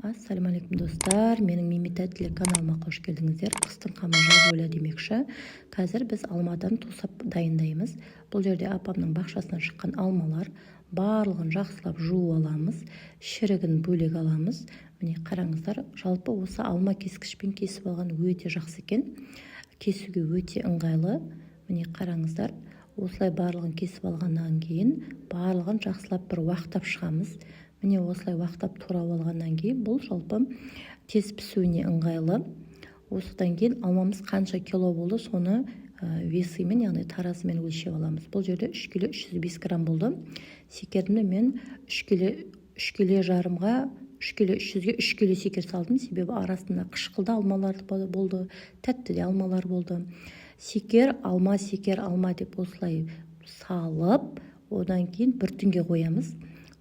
Ассаляму алейкум достар, менің мемлекеттілік каналыма қош келдіңіздер. Қыстың қамы жаз ойла демекші. Қазір біз алмадан тосап дайындаймыз. Бұл жерде апамның бақшасынан шыққан алмалар, барлығын жақсылап жуып аламыз, шірігін бөлек аламыз. Міне қараңыздар, жалпы осы алма кескішпен кесіп алған өте жақсы екен. Кесуге өте ыңғайлы. Міне қараңыздар, осылай барлығын кесіп алғаннан кейін барлығын жақсылап бір уақтап шығамыз. Міне осылай уақтап турап алғаннан кейін бұл жалпы тез пісуіне ыңғайлы. Осыдан кейін алмамыз қанша кило болды, соны весімен, яғни таразымен өлшеп аламыз. Бұл жерде 3 кило 305 грамм болды. Секерімді мен 3 кило жарымға 3 кило 300-ге 3 кило секер салдым. Себебі арасында қышқылды алмалар болды, тәтті де алмалар болды. Секер, алма деп осылай салып, одан кейін бір түнге қоямыз.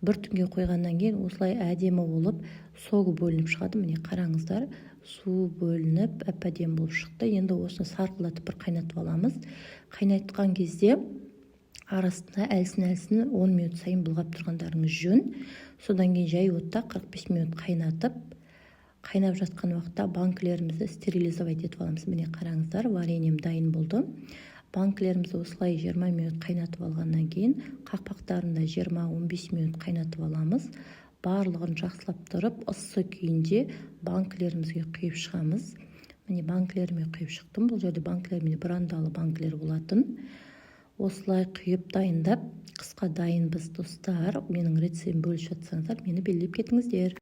Бір түнге қойғаннан кейін осылай әдемі болып согы бөлініп шығады. Міне қараңыздар, су бөлініп әп-әдемі болып шықты. Енді осыны сарқылдатып бір қайнатып аламыз. Қайнатқан кезде арасында әлсін 10 минут сайын бұлғап тұрғандарыңыз жөн. Содан кейін жай отта 45 минут қайнап жатқан уақытта банкілерімізді стерилизовать етіп аламыз. Міне қараңыздар, вареньем дайын болды. Банкілерімізді осылай 20 минут қайнатып алғаннан кейін қақпақтарында 20-15 минут қайнатып аламыз. Барлығын жақсылап тұрып, ыссы күйінде банкілерімізге құйып шығамыз. Міне банкілеріме құйып шықтым. Бұл жерде банкілер брандалы банкілер болатын. Осылай құйып дайындап, қысқа дайынбыз достар. Менің рецептім бөлісіп жатсаңыздар, мені белгілеп кетіңіздер.